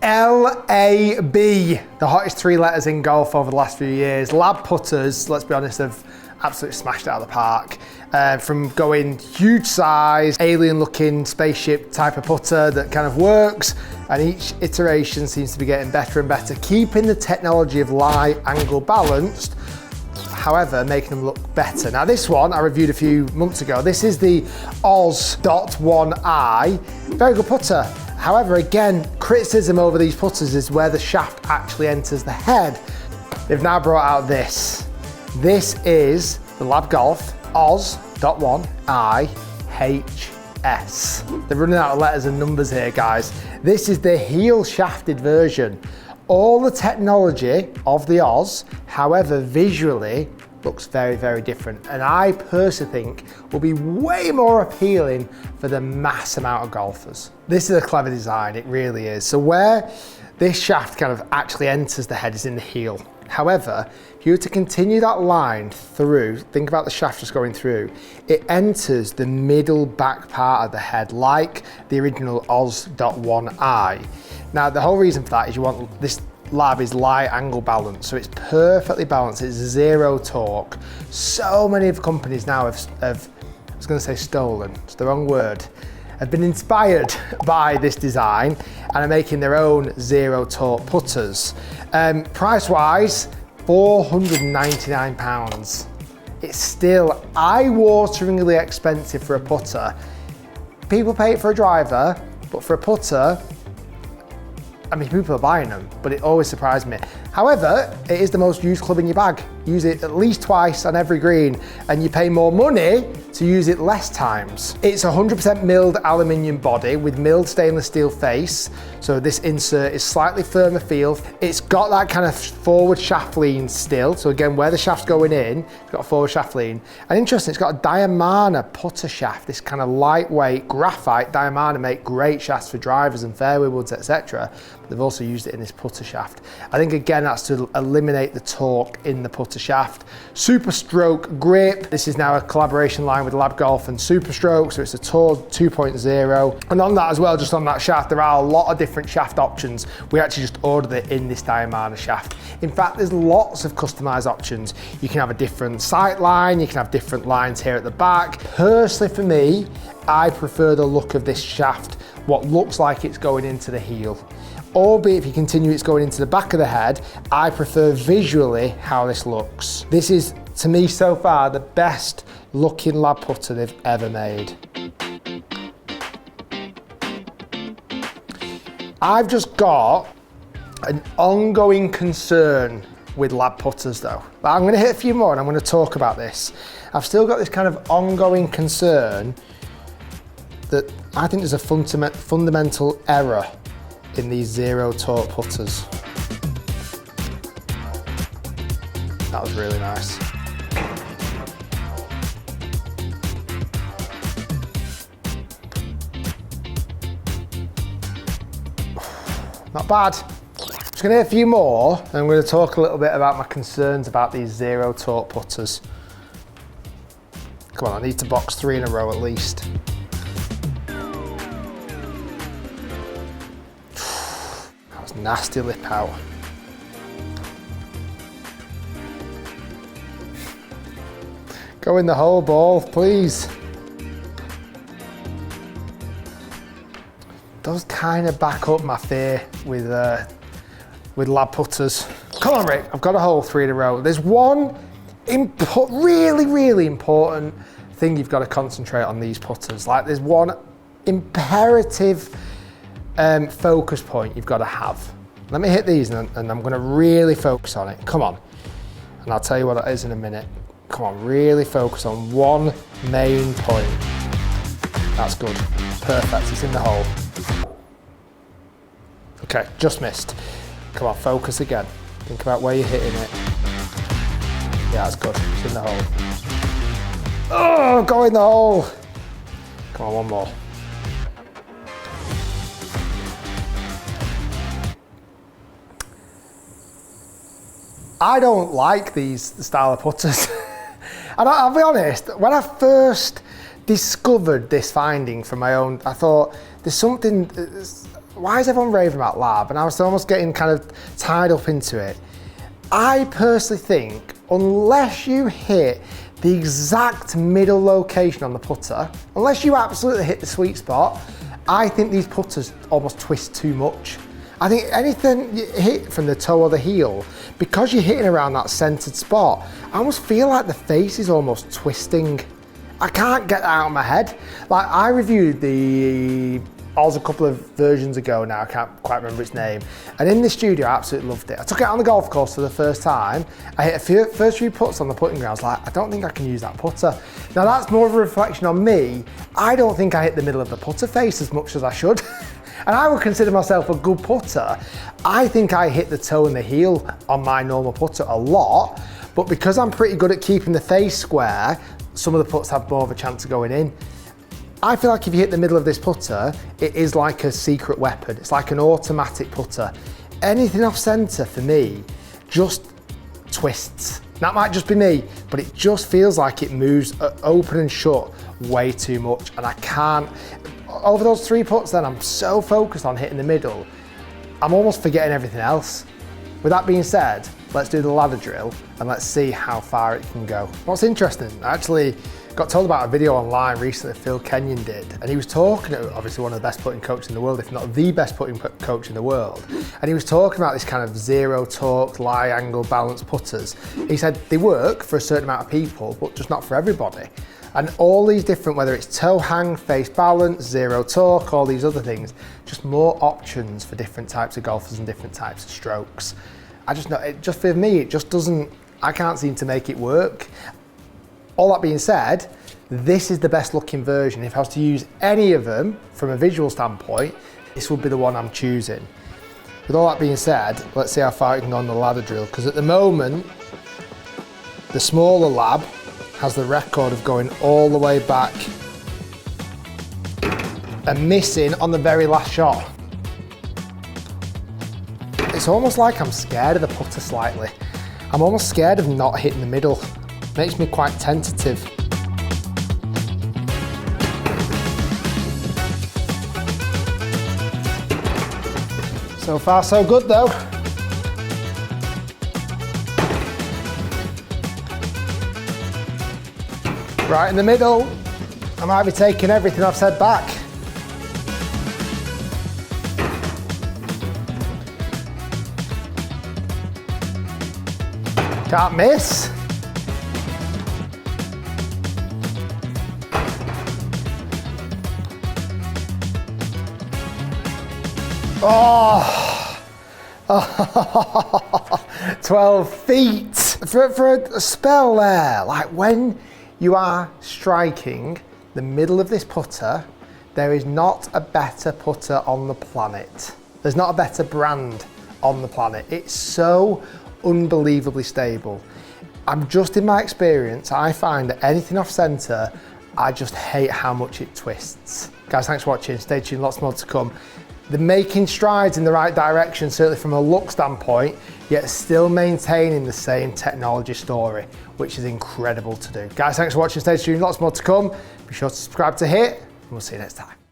L.A.B, the hottest 3 letters in golf over the last few years. L.A.B putters, let's be honest, have absolutely smashed it out of the park. From going huge size, alien looking spaceship type of putter that kind of works, and each iteration seems to be getting better and better, keeping the technology of lie angle balanced, however, making them look better. Now this one I reviewed a few months ago. This is the Oz.1i, very good putter. However, again, criticism over these putters is where the shaft actually enters the head. They've now brought out this. This is the L.A.B Golf Oz.1i HS. They're running out of letters and numbers here, guys. This is the heel shafted version. All the technology of the Oz, however, visually looks very, very different. And I personally think will be way more appealing for the mass amount of golfers. This is a clever design, it really is. So where this shaft kind of actually enters the head is in the heel. However, if you were to continue that line through, think about the shaft just going through, it enters the middle back part of the head like the original Oz.1i. Now, the whole reason for that is you want this L.A.B is lie angle balance, so it's perfectly balanced, it's zero torque. So many of companies now have I was going to say stolen, it's the wrong word, have been inspired by this design and are making their own zero torque putters. Price wise, £499. It's still eye-wateringly expensive for a putter. People pay it for a driver, but for a putter, I mean, people are buying them, but it always surprised me. However, it is the most used club in your bag. Use it at least twice on every green, and you pay more money to use it less times. It's 100% milled aluminium body with milled stainless steel face, so this insert is slightly firmer feel. It's got that kind of forward shaft lean still, so again, where the shaft's going in, it's got a forward shaft lean. And interesting, it's got a Diamana putter shaft, this kind of lightweight graphite. Diamana make great shafts for drivers and fairway woods, etc. They've also used it in this putter shaft. I think again, that's to eliminate the torque in the putter shaft. Super Stroke grip. This is now a collaboration line with L.A.B Golf and Super Stroke, so it's a Tour 2.0. And on that as well, just on that shaft, there are a lot of different shaft options. We actually just ordered it in this Diamana shaft. In fact, there's lots of customized options. You can have a different sight line, you can have different lines here at the back. Personally for me, I prefer the look of this shaft, what looks like it's going into the heel. Albeit if you continue it's going into the back of the head, I prefer visually how this looks. This is, to me so far, the best looking L.A.B putter they've ever made. I've just got an ongoing concern with L.A.B putters though. I'm gonna hit a few more and I'm gonna talk about this. I've still got this kind of ongoing concern that I think there's a fundamental error in these zero torque putters. That was really nice. Not bad. Just gonna hit a few more, and I'm gonna talk a little bit about my concerns about these zero torque putters. Come on, I need to box 3 in a row at least. Nasty lip out. Go in the hole, ball, please. Those kind of back up my fear with L.A.B putters. Come on, Rick, I've got a hole 3 in a row. There's one really important thing you've got to concentrate on these putters. Like there's one imperative focus point you've got to have. Let me hit these and I'm going to really focus on it. Come on. And I'll tell you what it is in a minute. Come on, really focus on one main point. That's good. Perfect, it's in the hole. Okay, just missed. Come on, focus again. Think about where you're hitting it. Yeah, that's good. It's in the hole. Oh, go in the hole. Come on, one more. I don't like these style of putters. And I'll be honest, when I first discovered this finding from my own. I thought, there's something, why is everyone raving about L.A.B? And I was almost getting kind of tied up into it. I personally think, unless you hit the exact middle location on the putter, unless you absolutely hit the sweet spot, I think these putters almost twist too much. I think anything you hit from the toe or the heel, because you're hitting around that centered spot, I almost feel like the face is almost twisting. I can't get that out of my head. Like, I reviewed the Oz a couple of versions ago now, I can't quite remember its name. And in the studio, I absolutely loved it. I took it on the golf course for the first time. I hit first few putts on the putting ground. I was like, I don't think I can use that putter. Now that's more of a reflection on me. I don't think I hit the middle of the putter face as much as I should. And I would consider myself a good putter. I think I hit the toe and the heel on my normal putter a lot, but because I'm pretty good at keeping the face square, some of the putts have more of a chance of going in. I feel like if you hit the middle of this putter, it is like a secret weapon. It's like an automatic putter. Anything off center for me just twists. That might just be me, but it just feels like it moves open and shut way too much, and I can't. Over those 3 putts then, I'm so focused on hitting the middle, I'm almost forgetting everything else. With that being said, let's do the ladder drill and let's see how far it can go. What's interesting, I actually got told about a video online recently Phil Kenyon did, and he was talking, obviously one of the best putting coaches in the world, if not the best putting coach in the world, and he was talking about this kind of zero torque, lie angle, balance putters. He said they work for a certain amount of people, but just not for everybody. And all these different, whether it's toe hang, face balance, zero torque, all these other things, just more options for different types of golfers and different types of strokes. I just know, it just for me, it just doesn't, I can't seem to make it work. All that being said, this is the best looking version. If I was to use any of them from a visual standpoint, this would be the one I'm choosing. With all that being said, let's see how far it can go on the ladder drill, because at the moment, the smaller L.A.B has the record of going all the way back and missing on the very last shot. It's almost like I'm scared of the putter slightly. I'm almost scared of not hitting the middle. Makes me quite tentative. So far so good though. Right in the middle. I might be taking everything I've said back. Can't miss. Oh, 12 feet. For a spell there, like when you are striking the middle of this putter, there is not a better putter on the planet. There's not a better brand on the planet. It's so unbelievably stable. I'm just, in my experience, I find that anything off center, I just hate how much it twists. Guys, thanks for watching. Stay tuned, lots more to come. They're making strides in the right direction, certainly from a look standpoint, yet still maintaining the same technology story, which is incredible to do. Guys, thanks for watching. Stay tuned, lots more to come. Be sure to subscribe to HIT, and we'll see you next time.